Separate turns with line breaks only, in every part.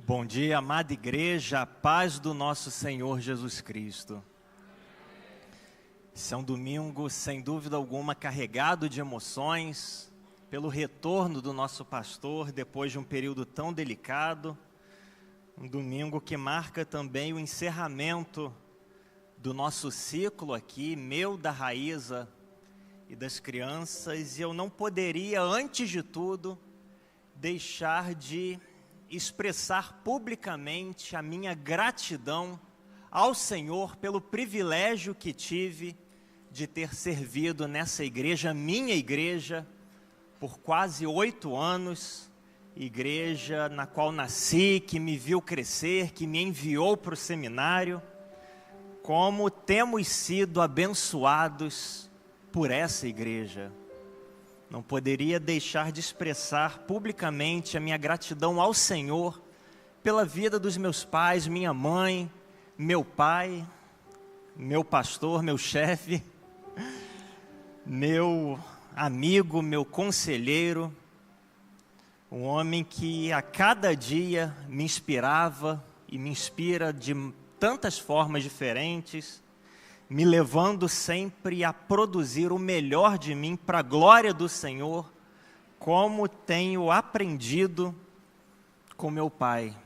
Bom dia, amada igreja, a paz do nosso Senhor Jesus Cristo. Esse é um domingo, sem dúvida alguma, carregado de emoções, pelo retorno do nosso pastor, depois de um período tão delicado. Um domingo que marca também o encerramento do nosso ciclo aqui, meu, da Raíza e das crianças. E eu não poderia, antes de tudo, deixar de expressar publicamente a minha gratidão ao Senhor pelo privilégio que tive de ter servido nessa igreja, minha igreja, por quase 8 anos, igreja na qual nasci, que me viu crescer, que me enviou para o seminário. Como temos sido abençoados por essa igreja. Não poderia deixar de expressar publicamente a minha gratidão ao Senhor pela vida dos meus pais, minha mãe, meu pai, meu pastor, meu chefe, meu amigo, meu conselheiro, um homem que a cada dia me inspirava e me inspira de tantas formas diferentes, me levando sempre a produzir o melhor de mim para a glória do Senhor, como tenho aprendido com meu pai.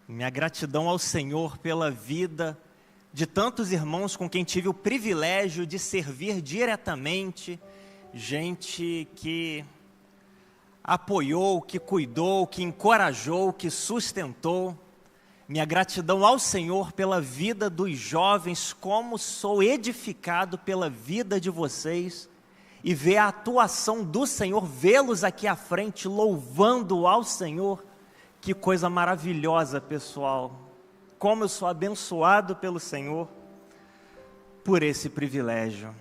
Minha gratidão ao Senhor pela vida de tantos irmãos com quem tive o privilégio de servir diretamente, gente que apoiou, que cuidou, que encorajou, que sustentou. Minha gratidão ao Senhor pela vida dos jovens, como sou edificado pela vida de vocês, e ver a atuação do Senhor, vê-los aqui à frente, louvando ao Senhor. Que coisa maravilhosa, pessoal. Como eu sou abençoado pelo Senhor por esse privilégio.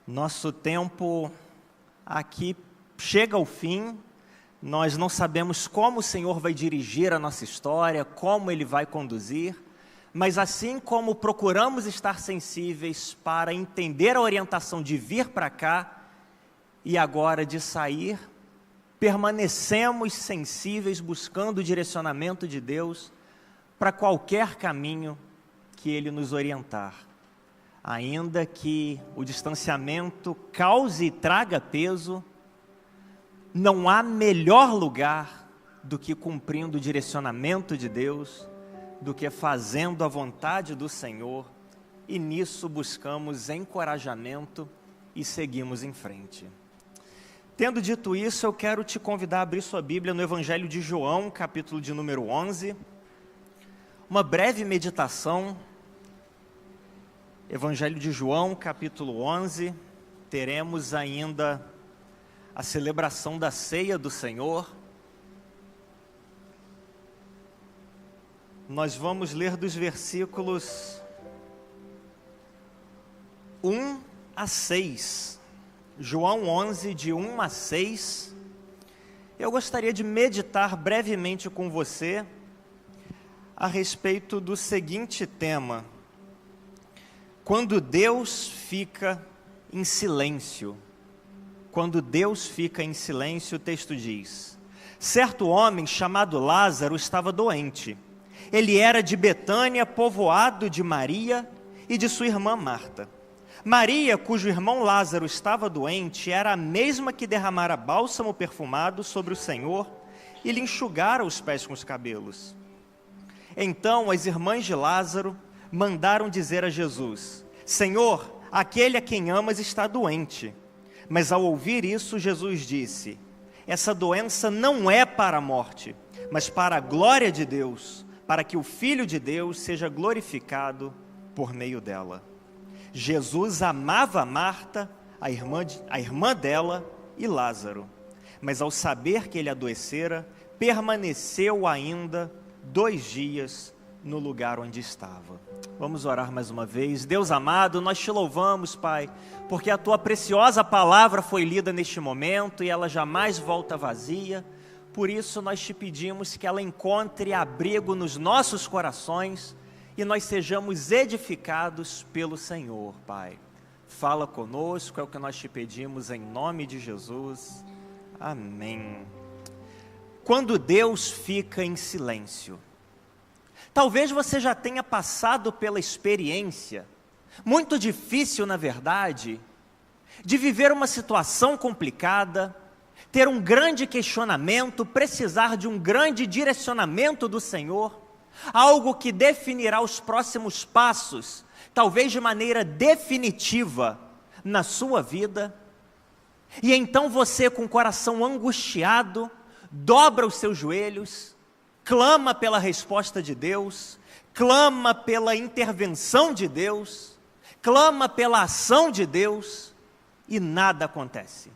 Nosso tempo aqui chega ao fim. Nós não sabemos como o Senhor vai dirigir a nossa história, como Ele vai conduzir, mas assim como procuramos estar sensíveis para entender a orientação de vir para cá e agora de sair, permanecemos sensíveis buscando o direcionamento de Deus para qualquer caminho que Ele nos orientar. Ainda que o distanciamento cause e traga peso, não há melhor lugar do que cumprindo o direcionamento de Deus, do que fazendo a vontade do Senhor, e nisso buscamos encorajamento e seguimos em frente. Tendo dito isso, eu quero te convidar a abrir sua Bíblia no Evangelho de João, capítulo de número 11, uma breve meditação. Evangelho de João, capítulo 11, teremos ainda a celebração da ceia do Senhor. Nós vamos ler dos versículos 1 a 6. João 11, de 1 a 6. Eu gostaria de meditar brevemente com você a respeito do seguinte tema: quando Deus fica em silêncio. Quando Deus fica em silêncio, o texto diz: certo homem chamado Lázaro estava doente. Ele era de Betânia, povoado de Maria e de sua irmã Marta. Maria, cujo irmão Lázaro estava doente, era a mesma que derramara bálsamo perfumado sobre o Senhor e lhe enxugara os pés com os cabelos. Então as irmãs de Lázaro mandaram dizer a Jesus: Senhor, aquele a quem amas está doente. Mas ao ouvir isso, Jesus disse: essa doença não é para a morte, mas para a glória de Deus, para que o Filho de Deus seja glorificado por meio dela. Jesus amava Marta, a irmã dela, e Lázaro. Mas ao saber que ele adoecera, permaneceu ainda 2 dias no lugar onde estava. Vamos orar mais uma vez. Deus amado, nós te louvamos, Pai, porque a tua preciosa palavra foi lida neste momento e ela jamais volta vazia. Por isso nós te pedimos que ela encontre abrigo nos nossos corações e nós sejamos edificados pelo Senhor, Pai. Fala conosco, é o que nós te pedimos em nome de Jesus. Amém. quando Deus fica em silêncio. Talvez você já tenha passado pela experiência, muito difícil na verdade, de viver uma situação complicada, ter um grande questionamento, precisar de um grande direcionamento do Senhor, algo que definirá os próximos passos, talvez de maneira definitiva na sua vida. E então você, com o coração angustiado, dobra os seus joelhos, clama pela resposta de Deus, clama pela intervenção de Deus, clama pela ação de Deus, e nada acontece.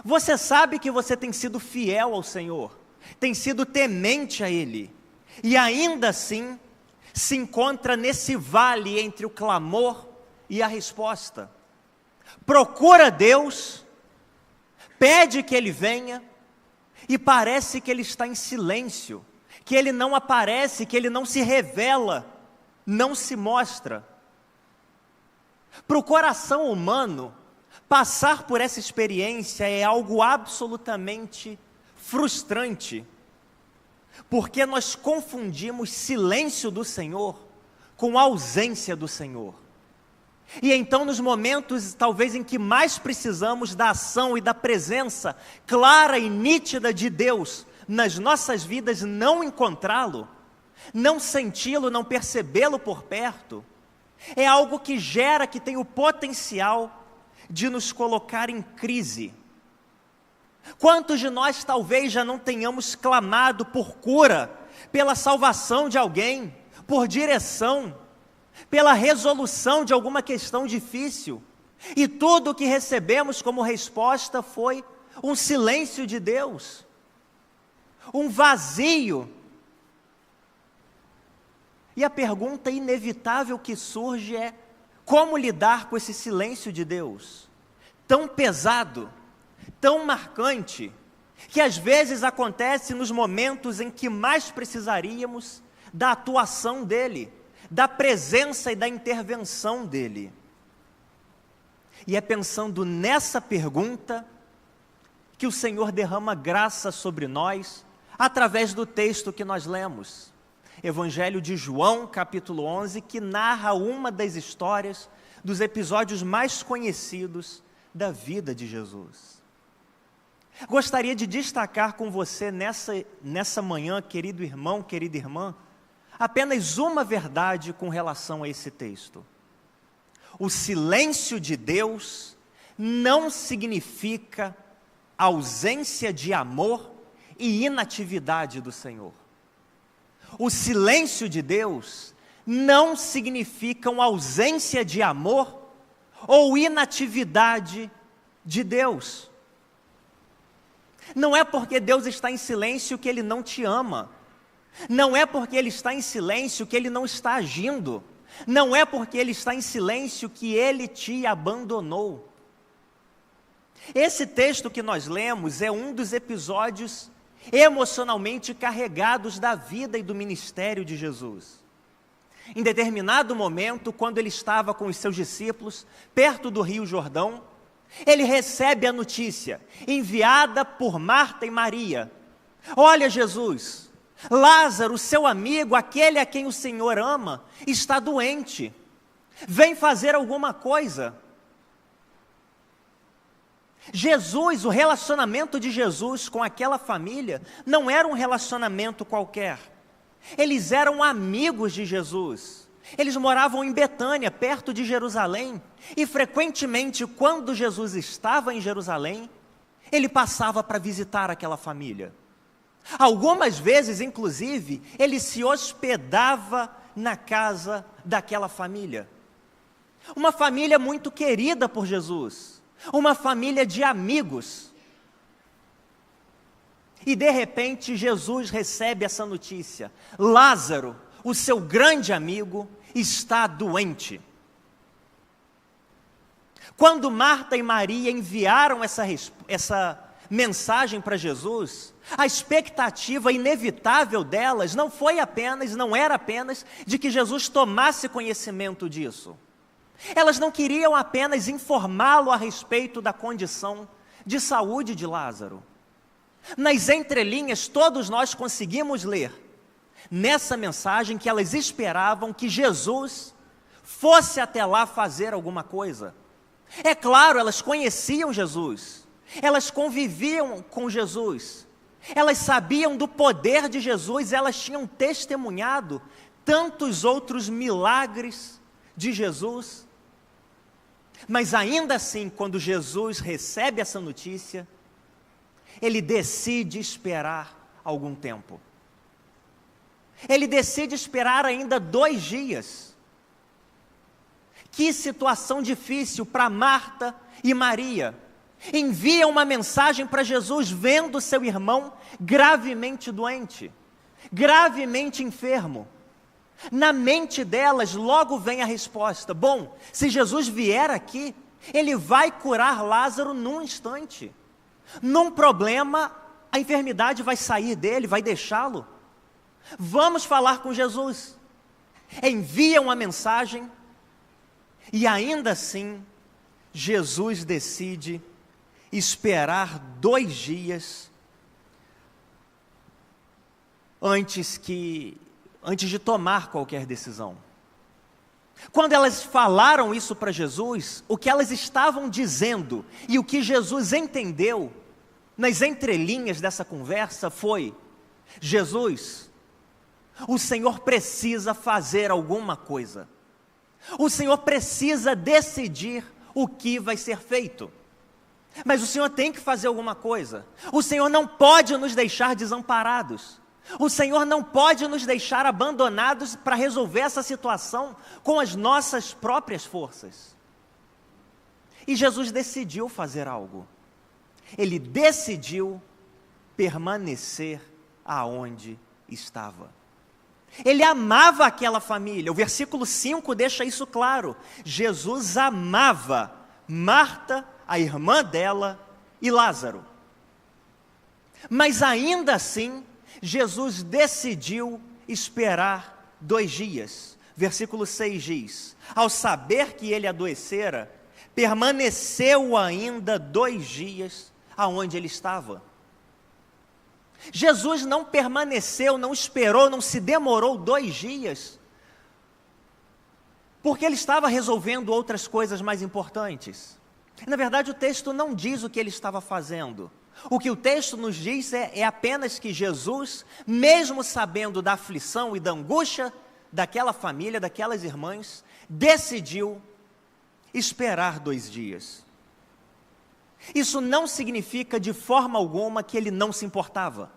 Você sabe que você tem sido fiel ao Senhor, tem sido temente a Ele, e ainda assim se encontra nesse vale entre o clamor e a resposta. Procura Deus, pede que Ele venha, e parece que Ele está em silêncio, que Ele não aparece, que Ele não se revela, não se mostra. Para o coração humano, passar por essa experiência é algo absolutamente frustrante, porque nós confundimos silêncio do Senhor com ausência do Senhor. E então, nos momentos talvez em que mais precisamos da ação e da presença clara e nítida de Deus nas nossas vidas, não encontrá-lo, não senti-lo, não percebê-lo por perto, é algo que gera, que tem o potencial de nos colocar em crise. Quantos de nós talvez já não tenhamos clamado por cura, pela salvação de alguém, por direção, pela resolução de alguma questão difícil, e tudo o que recebemos como resposta foi um silêncio de Deus, um vazio. E a pergunta inevitável que surge é: como lidar com esse silêncio de Deus, tão pesado, tão marcante, que às vezes acontece nos momentos em que mais precisaríamos da atuação dEle, da presença e da intervenção dEle. E é pensando nessa pergunta que o Senhor derrama graça sobre nós, através do texto que nós lemos. Evangelho de João, capítulo 11, que narra uma das histórias, dos episódios mais conhecidos da vida de Jesus. Gostaria de destacar com você nessa manhã, querido irmão, querida irmã, apenas uma verdade com relação a esse texto. O silêncio de Deus não significa ausência de amor e inatividade do Senhor. O silêncio de Deus não significa uma ausência de amor ou inatividade de Deus. Não é porque Deus está em silêncio que Ele não te ama. Não é porque Ele está em silêncio que Ele não está agindo. Não é porque Ele está em silêncio que Ele te abandonou. Esse texto que nós lemos é um dos episódios emocionalmente carregados da vida e do ministério de Jesus. Em determinado momento, quando Ele estava com os seus discípulos, perto do Rio Jordão, Ele recebe a notícia, enviada por Marta e Maria: olha, Jesus, Lázaro, seu amigo, aquele a quem o Senhor ama, está doente, vem fazer alguma coisa. Jesus, o relacionamento de Jesus com aquela família, não era um relacionamento qualquer. Eles eram amigos de Jesus. Eles moravam em Betânia, perto de Jerusalém, e frequentemente, quando Jesus estava em Jerusalém, Ele passava para visitar aquela família. Algumas vezes, inclusive, Ele se hospedava na casa daquela família. Uma família muito querida por Jesus, uma família de amigos. E de repente Jesus recebe essa notícia: Lázaro, o seu grande amigo, está doente. Quando Marta e Maria enviaram essa mensagem para Jesus, a expectativa inevitável delas não era apenas de que Jesus tomasse conhecimento disso. Elas não queriam apenas informá-lo a respeito da condição de saúde de Lázaro. Nas entrelinhas, todos nós conseguimos ler nessa mensagem que elas esperavam que Jesus fosse até lá fazer alguma coisa. É claro, elas conheciam Jesus, elas conviviam com Jesus, elas sabiam do poder de Jesus, elas tinham testemunhado tantos outros milagres de Jesus. Mas ainda assim, quando Jesus recebe essa notícia, ele decide esperar algum tempo. Ele decide esperar ainda 2 dias. Que situação difícil para Marta e Maria. Envia uma mensagem para Jesus vendo seu irmão gravemente doente, gravemente enfermo. Na mente delas logo vem a resposta: bom, se Jesus vier aqui, ele vai curar Lázaro num instante. Num problema, a enfermidade vai sair dele, vai deixá-lo. Vamos falar com Jesus. Envia uma mensagem e ainda assim, Jesus decide esperar 2 dias antes de tomar qualquer decisão. Quando elas falaram isso para Jesus, o que elas estavam dizendo e o que Jesus entendeu nas entrelinhas dessa conversa foi: Jesus, o Senhor precisa fazer alguma coisa. O Senhor precisa decidir o que vai ser feito. Mas o Senhor tem que fazer alguma coisa. O Senhor não pode nos deixar desamparados. O Senhor não pode nos deixar abandonados para resolver essa situação com as nossas próprias forças. E Jesus decidiu fazer algo. Ele decidiu permanecer aonde estava. Ele amava aquela família. O versículo 5 deixa isso claro. Jesus amava Marta, a irmã dela, e Lázaro. Mas ainda assim, Jesus decidiu esperar 2 dias. Versículo 6 diz: ao saber que ele adoecera, permaneceu ainda 2 dias aonde ele estava. Jesus não permaneceu, não esperou, não se demorou 2 dias, porque ele estava resolvendo outras coisas mais importantes. Na verdade, o texto não diz o que ele estava fazendo. O que o texto nos diz é apenas que Jesus, mesmo sabendo da aflição e da angústia daquela família, daquelas irmãs, decidiu esperar 2 dias. Isso não significa de forma alguma que ele não se importava.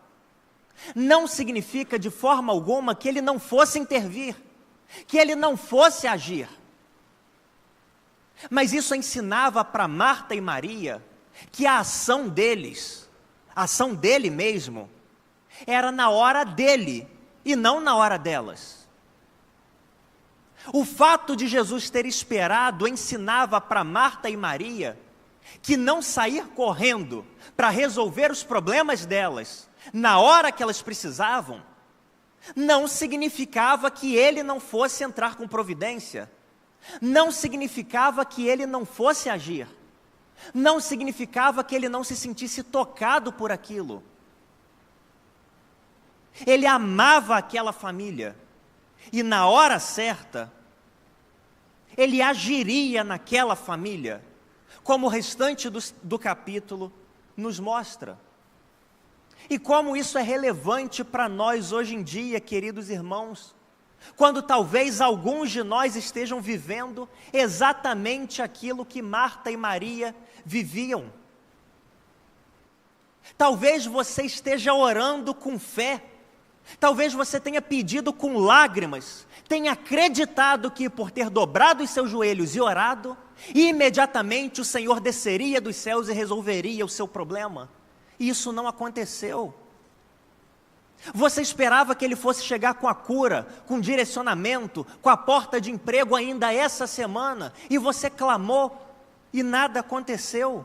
Não significa de forma alguma que ele não fosse intervir, que ele não fosse agir. Mas isso ensinava para Marta e Maria que a ação deles, a ação dele mesmo, era na hora dele e não na hora delas. O fato de Jesus ter esperado ensinava para Marta e Maria que não sair correndo para resolver os problemas delas na hora que elas precisavam, não significava que ele não fosse entrar com providência, não significava que ele não fosse agir, não significava que ele não se sentisse tocado por aquilo. Ele amava aquela família e na hora certa, ele agiria naquela família, como o restante do capítulo nos mostra. E como isso é relevante para nós hoje em dia, queridos irmãos, quando talvez alguns de nós estejam vivendo exatamente aquilo que Marta e Maria viviam. Talvez você esteja orando com fé, talvez você tenha pedido com lágrimas, tenha acreditado que por ter dobrado os seus joelhos e orado, imediatamente o Senhor desceria dos céus e resolveria o seu problema. E isso não aconteceu. Você esperava que ele fosse chegar com a cura, com direcionamento, com a porta de emprego ainda essa semana, e você clamou e nada aconteceu.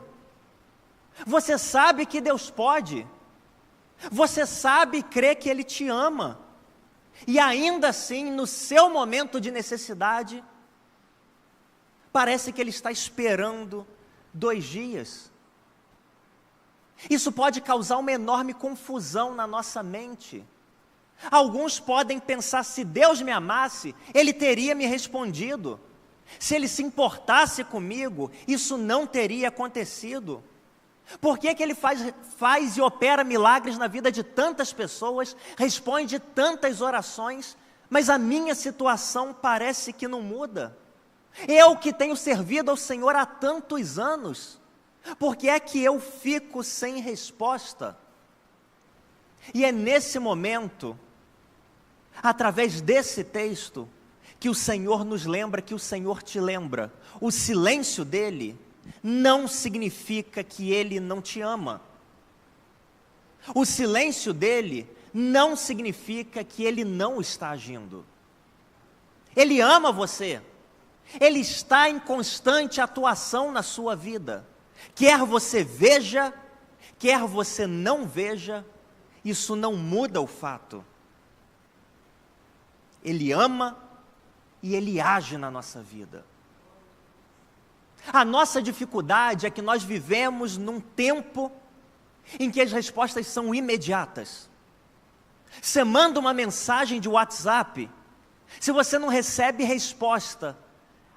Você sabe que Deus pode, você sabe e crê que Ele te ama, e ainda assim, no seu momento de necessidade, parece que Ele está esperando 2 dias. Isso pode causar uma enorme confusão na nossa mente. Alguns podem pensar: se Deus me amasse, Ele teria me respondido. Se Ele se importasse comigo, isso não teria acontecido. Por que Ele faz e opera milagres na vida de tantas pessoas, responde tantas orações, mas a minha situação parece que não muda? Eu que tenho servido ao Senhor há tantos anos, por que é que eu fico sem resposta? E é nesse momento, através desse texto, que o Senhor nos lembra, que o Senhor te lembra. O silêncio dele não significa que Ele não te ama. O silêncio dele não significa que Ele não está agindo. Ele ama você. Ele está em constante atuação na sua vida. Quer você veja, quer você não veja, isso não muda o fato. Ele ama e Ele age na nossa vida. A nossa dificuldade é que nós vivemos num tempo em que as respostas são imediatas. Você manda uma mensagem de WhatsApp, se você não recebe resposta,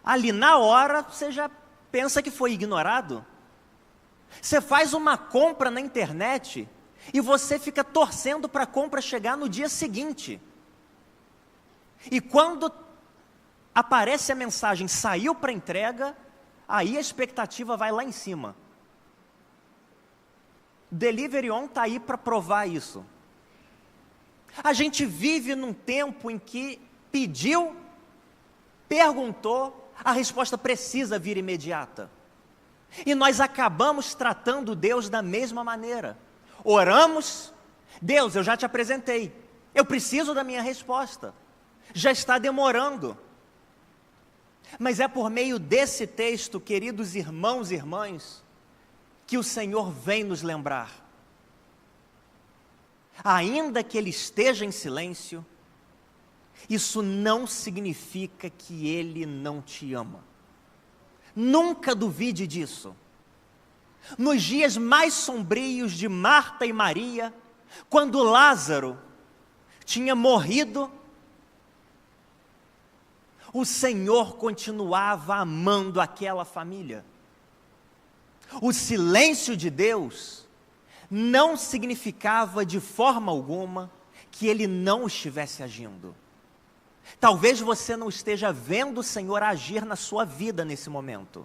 ali na hora você já pensa que foi ignorado. Você faz uma compra na internet e você fica torcendo para a compra chegar no dia seguinte. E quando aparece a mensagem, saiu para entrega, aí a expectativa vai lá em cima. Delivery On está aí para provar isso. A gente vive num tempo em que pediu, perguntou, a resposta precisa vir imediata. E nós acabamos tratando Deus da mesma maneira. Oramos: Deus, eu já te apresentei, eu preciso da minha resposta, já está demorando. Mas é por meio desse texto, queridos irmãos e irmãs, que o Senhor vem nos lembrar. Ainda que Ele esteja em silêncio, isso não significa que Ele não te ama. Nunca duvide disso. Nos dias mais sombrios de Marta e Maria, quando Lázaro tinha morrido, o Senhor continuava amando aquela família. O silêncio de Deus não significava de forma alguma que Ele não estivesse agindo. Talvez você não esteja vendo o Senhor agir na sua vida nesse momento,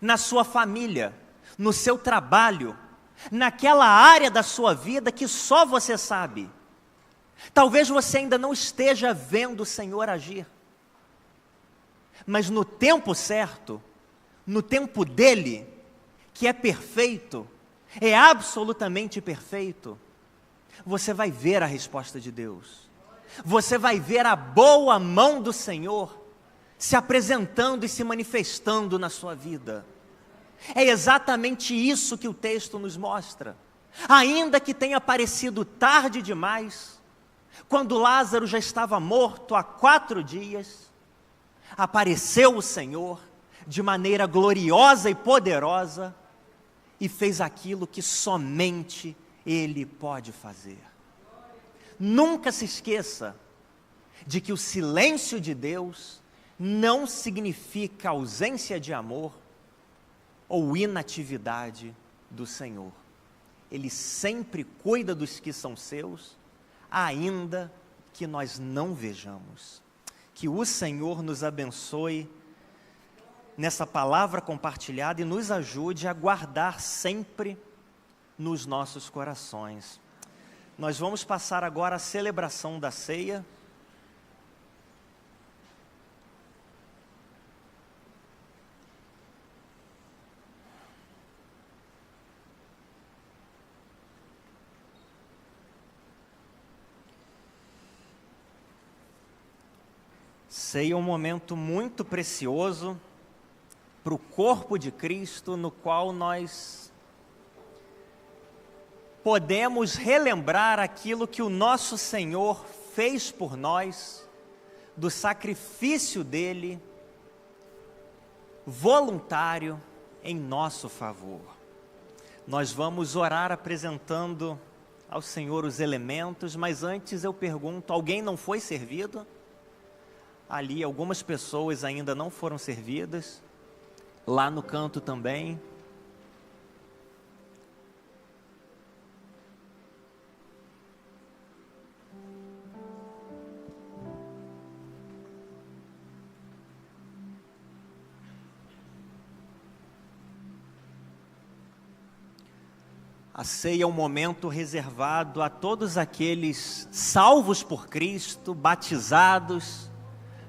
na sua família, no seu trabalho, naquela área da sua vida que só você sabe. Talvez você ainda não esteja vendo o Senhor agir. Mas no tempo certo, no tempo dele, que é perfeito, é absolutamente perfeito, você vai ver a resposta de Deus. Você vai ver a boa mão do Senhor se apresentando e se manifestando na sua vida. É exatamente isso que o texto nos mostra. Ainda que tenha parecido tarde demais, quando Lázaro já estava morto há 4 dias, apareceu o Senhor de maneira gloriosa e poderosa e fez aquilo que somente Ele pode fazer. Nunca se esqueça de que o silêncio de Deus não significa ausência de amor ou inatividade do Senhor. Ele sempre cuida dos que são seus, ainda que nós não vejamos. Que o Senhor nos abençoe nessa palavra compartilhada e nos ajude a guardar sempre nos nossos corações. Nós vamos passar agora a celebração da ceia. Ceia é um momento muito precioso para o corpo de Cristo, no qual nós podemos relembrar aquilo que o nosso Senhor fez por nós, do sacrifício dele, voluntário, em nosso favor. Nós vamos orar apresentando ao Senhor os elementos, mas antes eu pergunto, alguém não foi servido? Ali algumas pessoas ainda não foram servidas, lá no canto também. A ceia é um momento reservado a todos aqueles salvos por Cristo, batizados,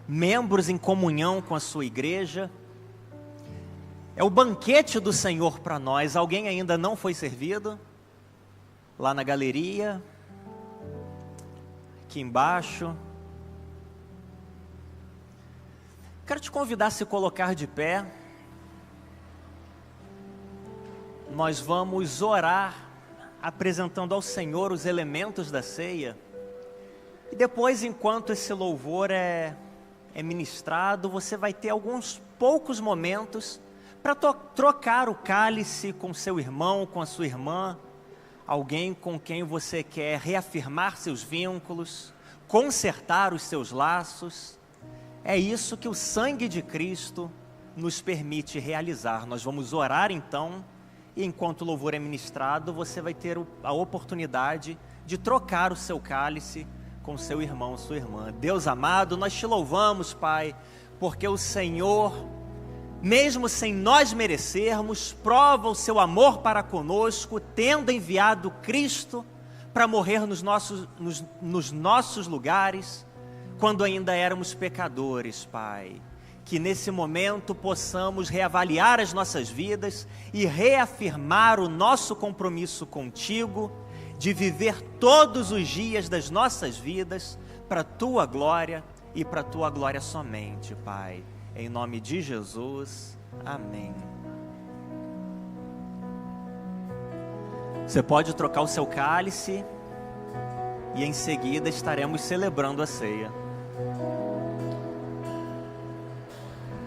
membros em comunhão com a sua igreja. É o banquete do Senhor para nós. Alguém ainda não foi servido? Lá na galeria, aqui embaixo. Quero te convidar a se colocar de pé. Nós vamos orar, apresentando ao Senhor os elementos da ceia. E depois, enquanto esse louvor é ministrado, você vai ter alguns poucos momentos para trocar o cálice com seu irmão, com a sua irmã, alguém com quem você quer reafirmar seus vínculos, consertar os seus laços. É isso que o sangue de Cristo nos permite realizar. Nós vamos orar então. E enquanto o louvor é ministrado, você vai ter a oportunidade de trocar o seu cálice com seu irmão, sua irmã. Deus amado, nós te louvamos, Pai, porque o Senhor, mesmo sem nós merecermos, prova o seu amor para conosco, tendo enviado Cristo para morrer nos nossos lugares, quando ainda éramos pecadores, Pai. Que nesse momento possamos reavaliar as nossas vidas e reafirmar o nosso compromisso contigo, de viver todos os dias das nossas vidas para a tua glória e para a tua glória somente, Pai. Em nome de Jesus, amém. Você pode trocar o seu cálice e em seguida estaremos celebrando a ceia.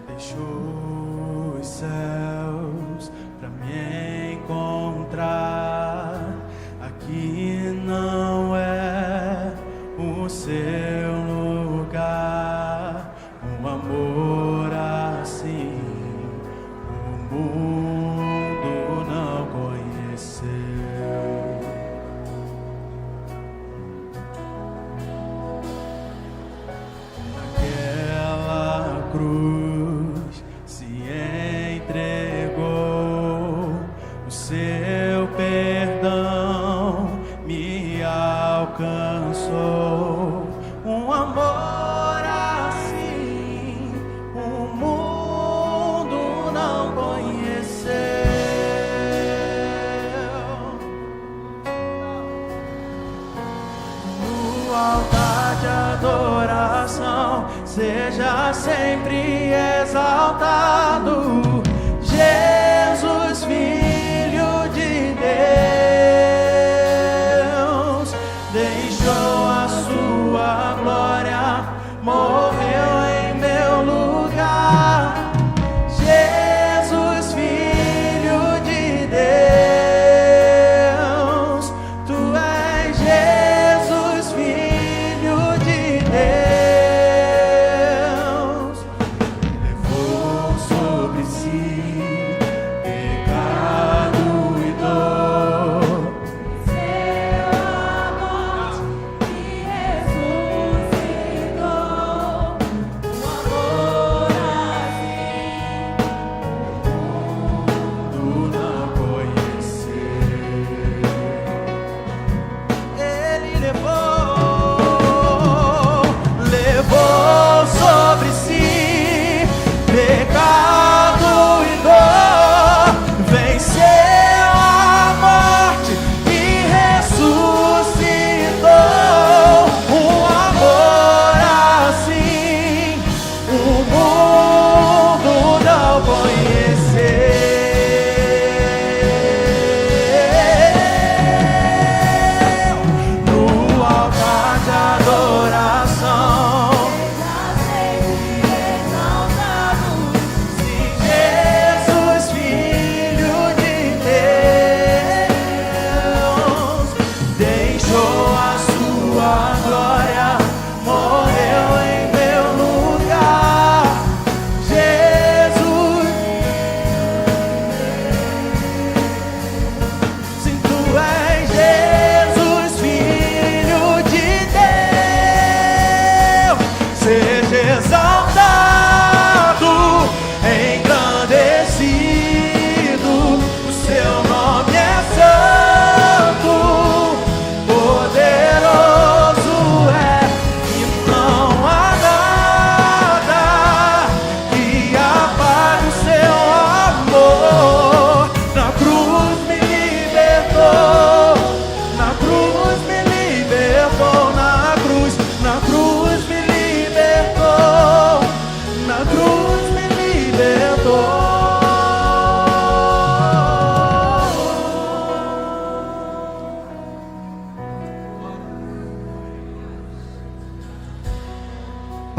Deixou os céus para me encontrar. Aqui não é o seu lugar. Um amor assim o mundo não conheceu. Naquela cruz seu perdão me alcançou. Um amor assim o mundo não conheceu. No altar de adoração seja sempre exaltado Jesus, Filho de Deus, deixou a sua glória, morreu em meu lugar. Jesus, Filho de Deus, tu és Jesus, Filho de Deus, levou sobre si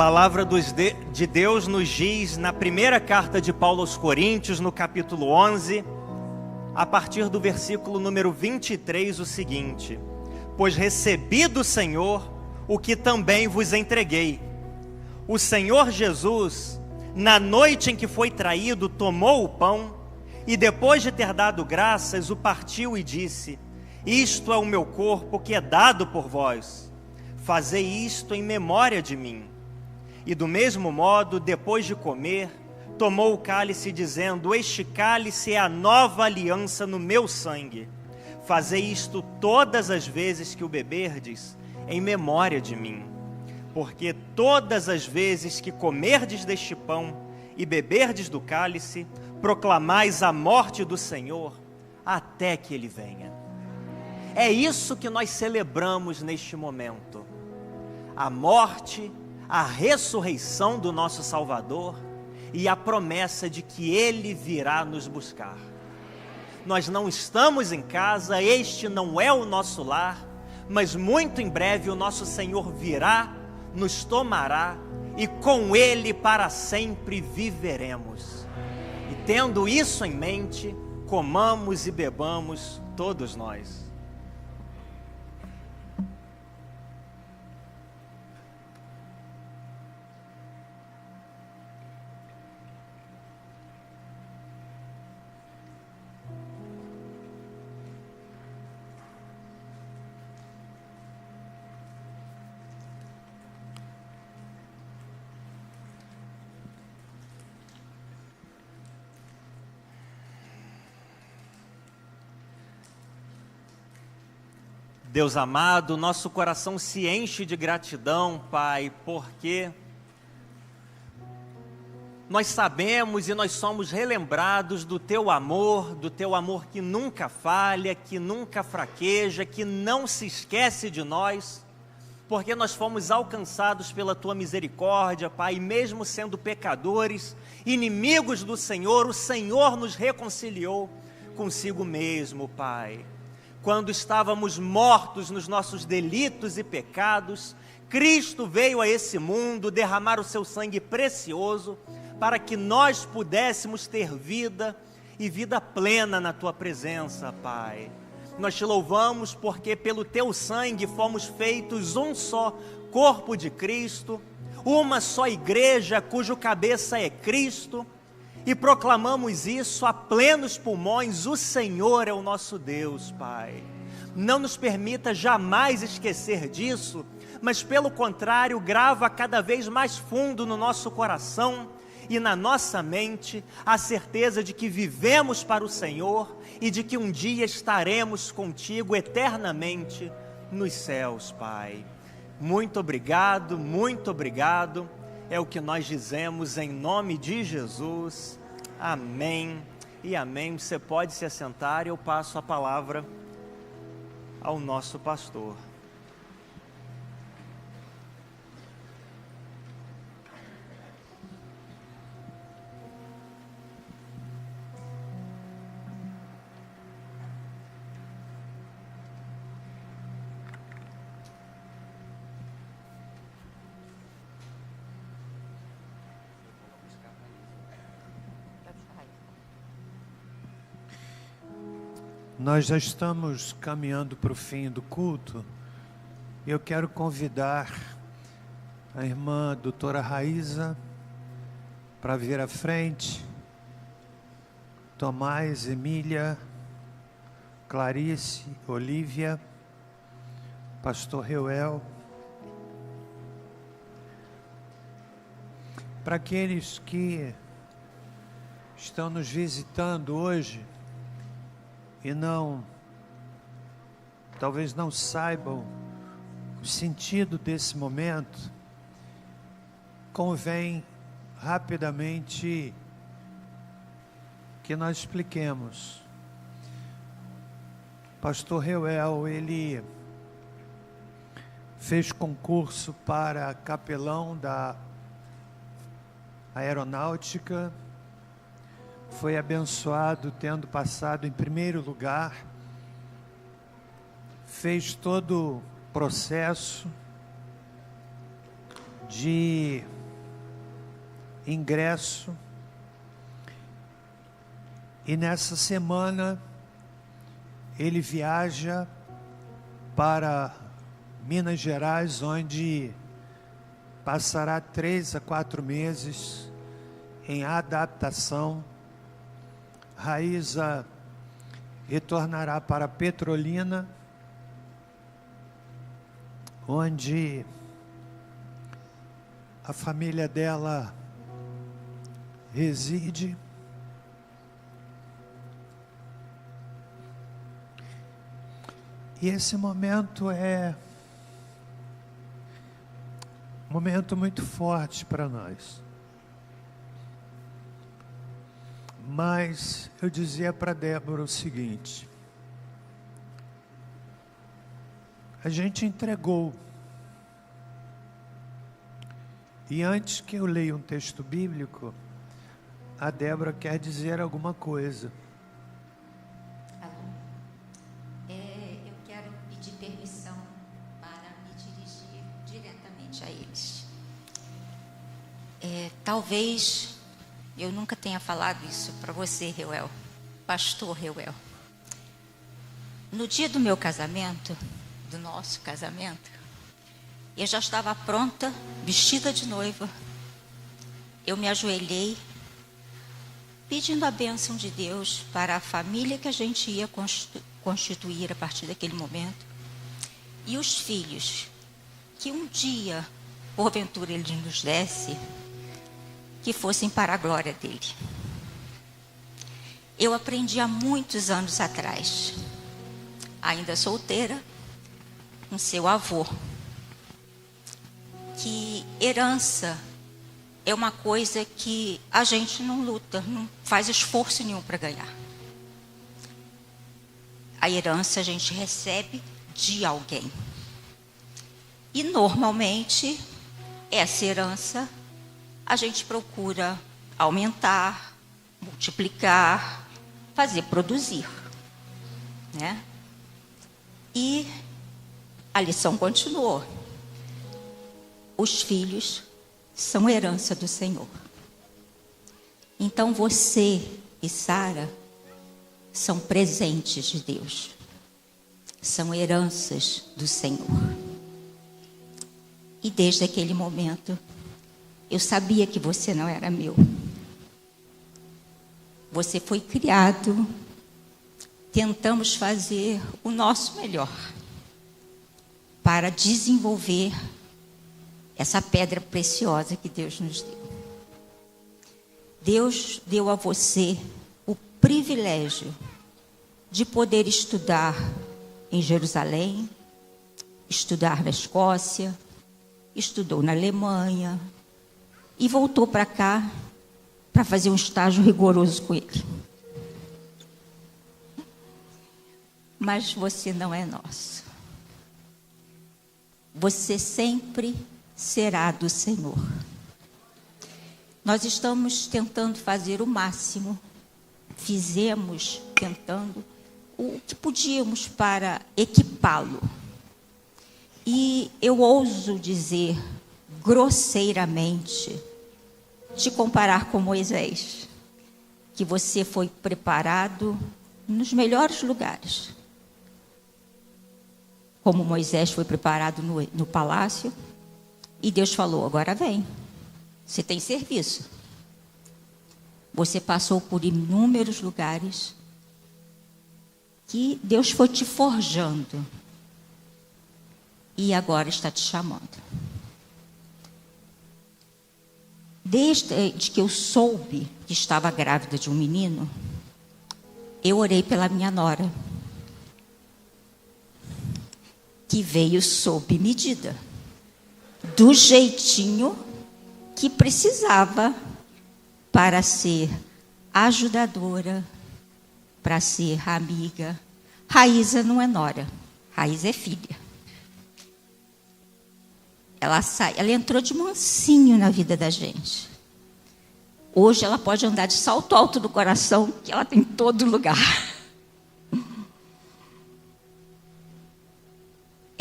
palavra de Deus nos diz na primeira carta de Paulo aos Coríntios, no capítulo 11, a partir do versículo número 23, o seguinte: pois recebi do Senhor o que também vos entreguei. O Senhor Jesus, na noite em que foi traído, tomou o pão e, depois de ter dado graças, o partiu e disse: isto é o meu corpo que é dado por vós. Fazei isto em memória de mim. E do mesmo modo, depois de comer, tomou o cálice, dizendo: este cálice é a nova aliança no meu sangue. Fazei isto todas as vezes que o beberdes, em memória de mim. Porque todas as vezes que comerdes deste pão e beberdes do cálice, proclamais a morte do Senhor, até que Ele venha. É isso que nós celebramos neste momento. A morte, a ressurreição do nosso Salvador e a promessa de que Ele virá nos buscar. Nós não estamos em casa, este não é o nosso lar, mas muito em breve o nosso Senhor virá, nos tomará e com Ele para sempre viveremos. E tendo isso em mente, comamos e bebamos todos nós. Deus amado, nosso coração se enche de gratidão, Pai, porque nós sabemos e nós somos relembrados do Teu amor que nunca falha, que nunca fraqueja, que não se esquece de nós, porque nós fomos alcançados pela Tua misericórdia, Pai, e mesmo sendo pecadores, inimigos do Senhor, o Senhor nos reconciliou consigo mesmo, Pai. Quando estávamos mortos nos nossos delitos e pecados, Cristo veio a esse mundo derramar o seu sangue precioso para que nós pudéssemos ter vida e vida plena na Tua presença, Pai. Nós Te louvamos porque pelo Teu sangue fomos feitos um só corpo de Cristo, uma só igreja cujo cabeça é Cristo, e proclamamos isso a plenos pulmões: o Senhor é o nosso Deus, Pai. Não nos permita jamais esquecer disso, mas pelo contrário, grava cada vez mais fundo no nosso coração e na nossa mente a certeza de que vivemos para o Senhor e de que um dia estaremos contigo eternamente nos céus, Pai. Muito obrigado, é o que nós dizemos em nome de Jesus. Amém e amém. Você pode se assentar e eu passo a palavra ao nosso pastor.
Nós já estamos caminhando para o fim do culto. Eu quero convidar a irmã doutora Raíza para vir à frente. Tomás, Emília, Clarice, Olívia, pastor Reuel. Para aqueles que estão nos visitando hoje e talvez não saibam o sentido desse momento, convém rapidamente que nós expliquemos. Pastor Reuel, ele fez concurso para capelão da aeronáutica, foi abençoado tendo passado em primeiro lugar, fez todo o processo de ingresso. E nessa semana ele viaja para Minas Gerais, onde passará 3 a 4 meses em adaptação. Raíza retornará para Petrolina, onde a família dela reside. E esse momento é um momento muito forte para nós. Mas eu dizia para Débora o seguinte: a gente entregou. E antes que eu leia um texto bíblico, a Débora quer dizer alguma coisa.
Eu quero pedir permissão para me dirigir diretamente a eles. Talvez eu nunca tenha falado isso para você, Reuel, pastor Reuel. No dia do meu casamento, do nosso casamento, eu já estava pronta, vestida de noiva. Eu me ajoelhei, pedindo a bênção de Deus para a família que a gente ia constituir a partir daquele momento. E os filhos, que um dia, porventura, Ele nos desse, que fossem para a glória dele. Eu aprendi há muitos anos atrás, ainda solteira, com seu avô, que herança é uma coisa que a gente não luta, não faz esforço nenhum para ganhar. A herança a gente recebe de alguém. E normalmente, essa herança a gente procura aumentar, multiplicar, fazer produzir, né? E a lição continuou. Os filhos são herança do Senhor. Então você e Sara são presentes de Deus. São heranças do Senhor. E desde aquele momento, eu sabia que você não era meu. Você foi criado. Tentamos fazer o nosso melhor para desenvolver essa pedra preciosa que Deus nos deu. Deus deu a você o privilégio de poder estudar em Jerusalém, estudar na Escócia, estudou na Alemanha, e voltou para cá para fazer um estágio rigoroso com ele. Mas você não é nosso. Você sempre será do Senhor. Nós estamos tentando fazer o máximo. Fizemos, tentando, o que podíamos para equipá-lo. E eu ouso dizer, grosseiramente, te comparar com Moisés, que você foi preparado nos melhores lugares. Como Moisés foi preparado no palácio, e Deus falou, agora vem, você tem serviço. Você passou por inúmeros lugares que Deus foi te forjando e agora está te chamando. Desde que eu soube que estava grávida de um menino, eu orei pela minha nora, que veio sob medida, do jeitinho que precisava para ser ajudadora, para ser amiga. Raíza não é nora, Raíza é filha. Ela entrou de mansinho na vida da gente. Hoje ela pode andar de salto alto do coração, que ela tem em todo lugar.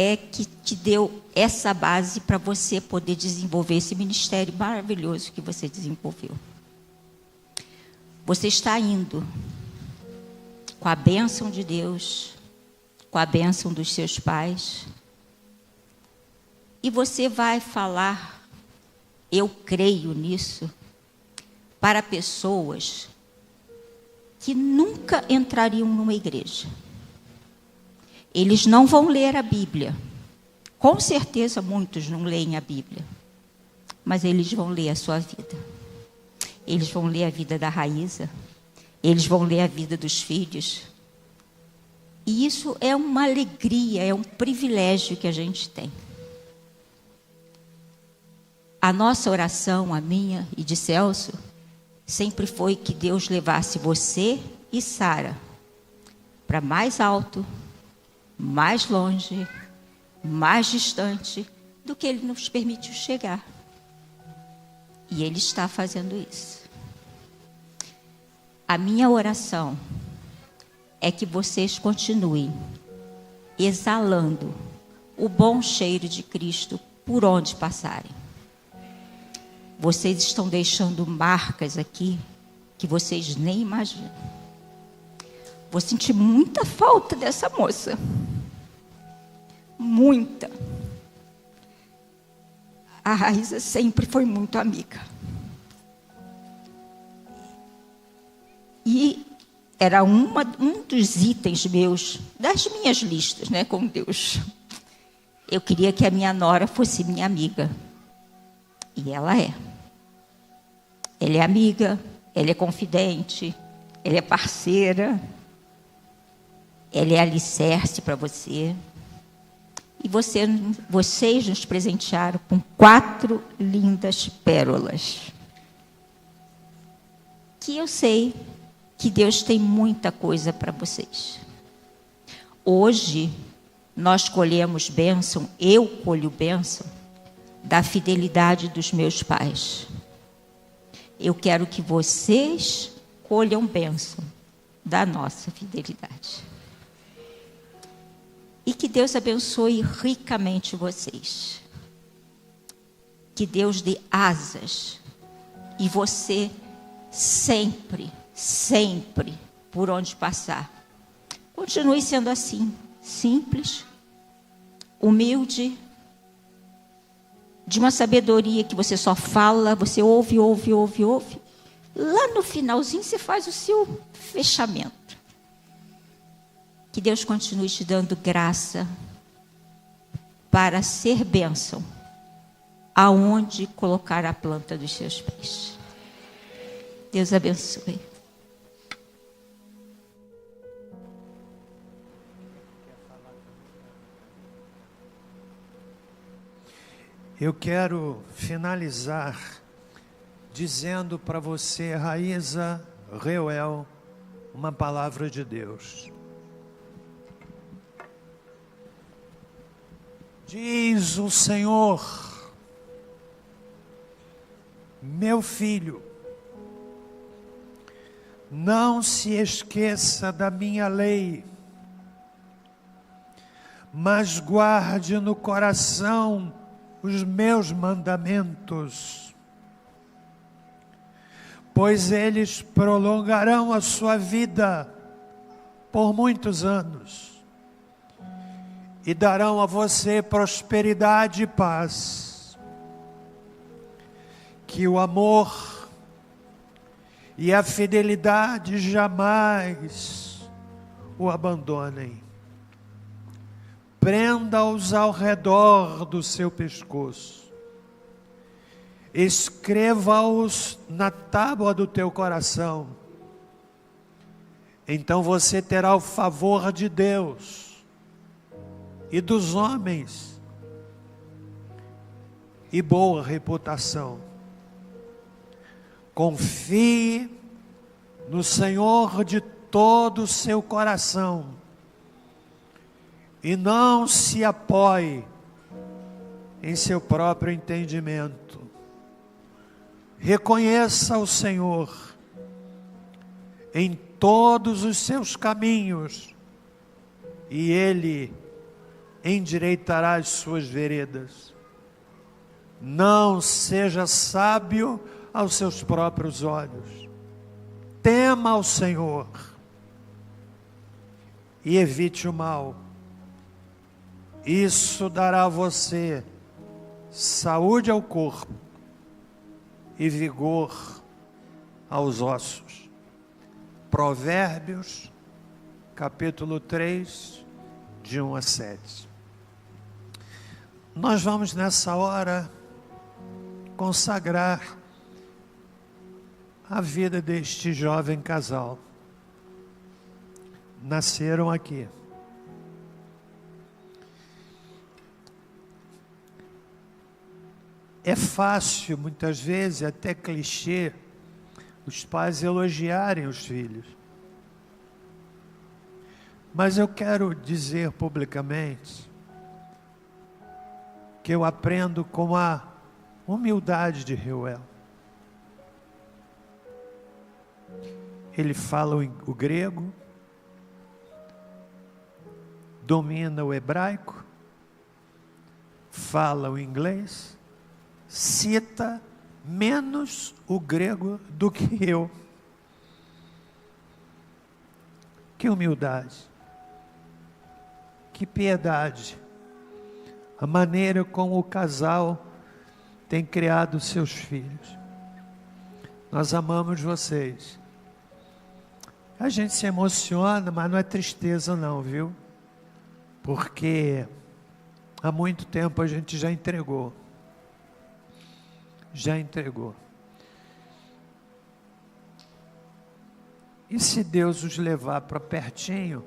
é que te deu essa base para você poder desenvolver esse ministério maravilhoso que você desenvolveu. Você está indo com a bênção de Deus, com a bênção dos seus pais, e você vai falar, eu creio nisso, para pessoas que nunca entrariam numa igreja. Eles não vão ler a Bíblia. Com certeza muitos não leem a Bíblia. Mas eles vão ler a sua vida. Eles vão ler a vida da Raíza. Eles vão ler a vida dos filhos. E isso é uma alegria, é um privilégio que a gente tem. A nossa oração, a minha e de Celso, sempre foi que Deus levasse você e Sara para mais alto, mais longe, mais distante do que Ele nos permitiu chegar. E Ele está fazendo isso. A minha oração é que vocês continuem exalando o bom cheiro de Cristo por onde passarem. Vocês estão deixando marcas aqui que vocês nem imaginam. Vou sentir muita falta dessa moça. Muita. A Raíza sempre foi muito amiga. E era um dos itens meus, das minhas listas, né, com Deus. Eu queria que a minha nora fosse minha amiga. E ela é. Ela é amiga, ela é confidente, ela é parceira, ela é alicerce para você. E vocês nos presentearam com 4 lindas pérolas. Que eu sei que Deus tem muita coisa para vocês. Hoje, nós colhemos bênção, eu colho bênção, da fidelidade dos meus pais. Eu quero que vocês colham bênção da nossa fidelidade. E que Deus abençoe ricamente vocês. Que Deus dê asas. E você sempre, sempre, por onde passar, continue sendo assim, simples, humilde, de uma sabedoria que você só fala, você ouve. Lá no finalzinho você faz o seu fechamento. Que Deus continue te dando graça para ser bênção aonde colocar a planta dos seus pés. Deus abençoe.
Eu quero finalizar dizendo para você, Raíza, Reuel, uma palavra de Deus. Diz o Senhor: meu filho, não se esqueça da minha lei, mas guarde no coração os meus mandamentos, pois eles prolongarão a sua vida por muitos anos e darão a você prosperidade e paz. Que o amor e a fidelidade jamais o abandonem. Prenda-os ao redor do seu pescoço. Escreva-os na tábua do teu coração. Então você terá o favor de Deus e dos homens e boa reputação. Confie no Senhor de todo o seu coração e não se apoie em seu próprio entendimento. Reconheça o Senhor em todos os seus caminhos e Ele endireitará as suas veredas. Não seja sábio aos seus próprios olhos. Tema ao Senhor e evite o mal. Isso dará a você saúde ao corpo e vigor aos ossos. Provérbios, capítulo 3, de 1 a 7. Nós vamos nessa hora consagrar a vida deste jovem casal. Nasceram aqui. É fácil, muitas vezes, até clichê, os pais elogiarem os filhos. Mas eu quero dizer publicamente que eu aprendo com a humildade de Reuel. Ele fala o grego, domina o hebraico, fala o inglês, cita menos o grego do que eu. Que humildade, que piedade, a maneira como o casal tem criado seus filhos. Nós amamos vocês. A gente se emociona, mas não é tristeza não, viu? Porque há muito tempo a gente já entregou. Já entregou. E se Deus os levar para pertinho,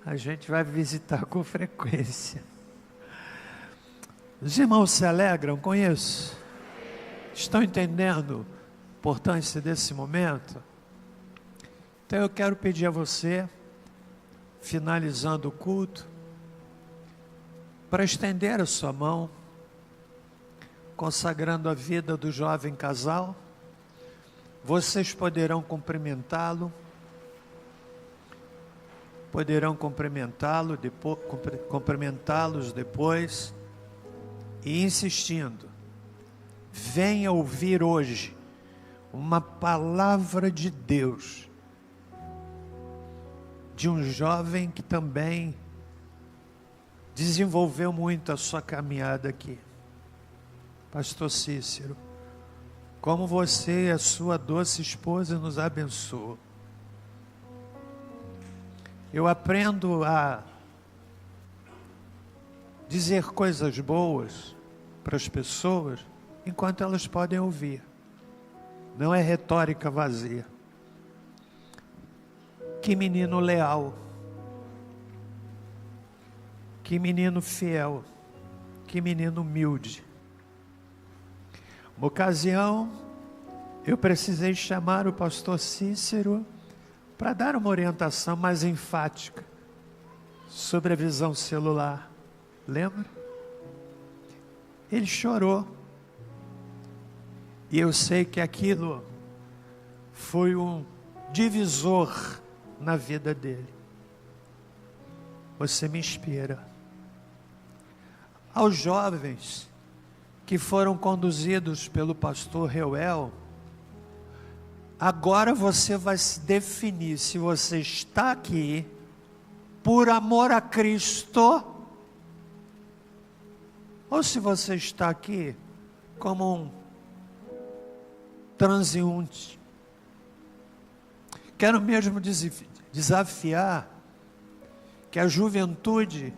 a gente vai visitar com frequência. Os irmãos se alegram com isso? Estão entendendo a importância desse momento? Então eu quero pedir a você, finalizando o culto, para estender a sua mão, consagrando a vida do jovem casal. Vocês poderão cumprimentá-lo, cumprimentá-los depois, e insistindo, venha ouvir hoje uma palavra de Deus, de um jovem que também desenvolveu muito a sua caminhada aqui. Pastor Cícero, como você e a sua doce esposa nos abençoam. Eu aprendo a dizer coisas boas para as pessoas enquanto elas podem ouvir. Não é retórica vazia. Que menino leal, que menino fiel, que menino humilde. Uma ocasião, eu precisei chamar o pastor Cícero para dar uma orientação mais enfática sobre a visão celular. Lembra? Ele chorou. E eu sei que aquilo foi um divisor na vida dele. Você me inspira. Aos jovens que foram conduzidos pelo pastor Reuel, agora você vai se definir se você está aqui por amor a Cristo ou se você está aqui como um transeunte. Quero mesmo desafiar que a juventude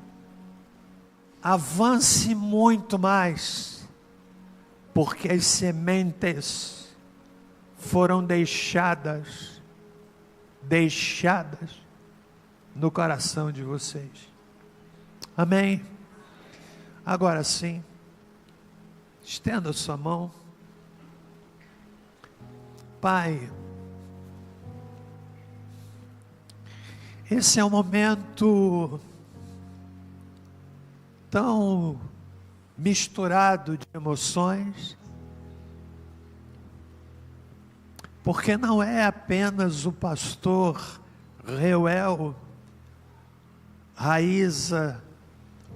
avance muito mais, porque as sementes foram deixadas no coração de vocês. Amém? Agora sim, estenda a sua mão. Pai, esse é um momento tão misturado de emoções, porque não é apenas o pastor Reuel, Raíza,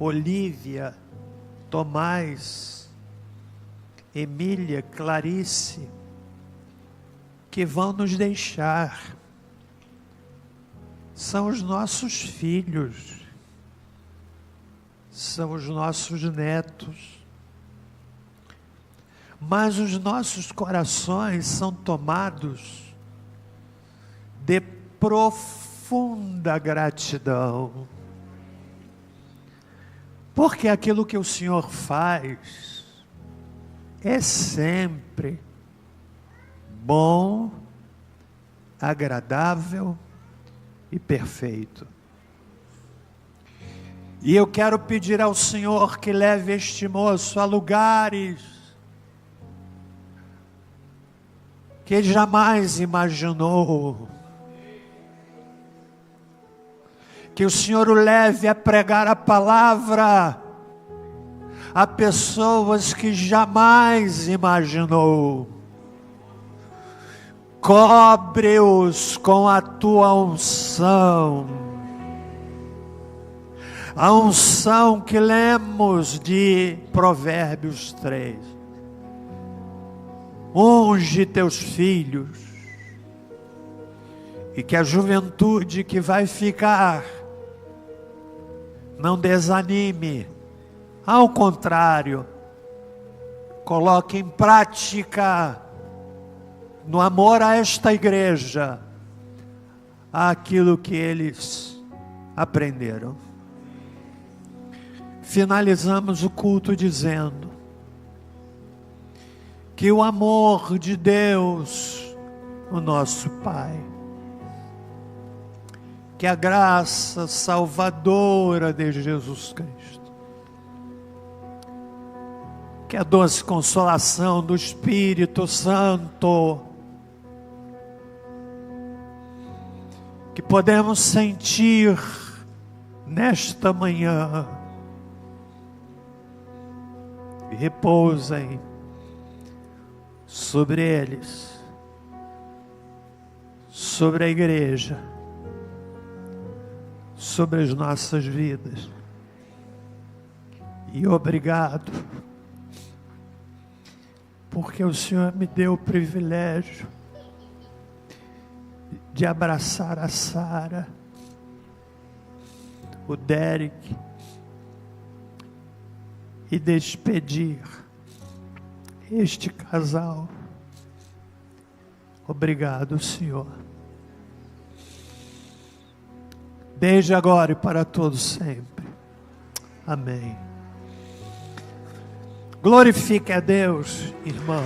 Olívia, Tomás, Emília, Clarice, que vão nos deixar. São os nossos filhos, são os nossos netos, mas os nossos corações são tomados de profunda gratidão, porque aquilo que o Senhor faz é sempre bom, agradável e perfeito. E eu quero pedir ao Senhor que leve este moço a lugares que ele jamais imaginou. Que o Senhor o leve a pregar a palavra a pessoas que jamais imaginou. Cobre-os com a tua unção, a unção que lemos de Provérbios 3. Unge teus filhos, e que a juventude que vai ficar não desanime, ao contrário, coloque em prática, no amor a esta igreja, aquilo que eles aprenderam. Finalizamos o culto dizendo que o amor de Deus, o nosso Pai, que a graça salvadora de Jesus Cristo, que a doce consolação do Espírito Santo, que podemos sentir nesta manhã, e repousem sobre eles, sobre a igreja, sobre as nossas vidas. E obrigado, porque o Senhor me deu o privilégio de abraçar a Sara, o Derek, e despedir este casal. Obrigado, Senhor. Desde agora e para todos sempre. Amém. Glorifique a Deus, irmão.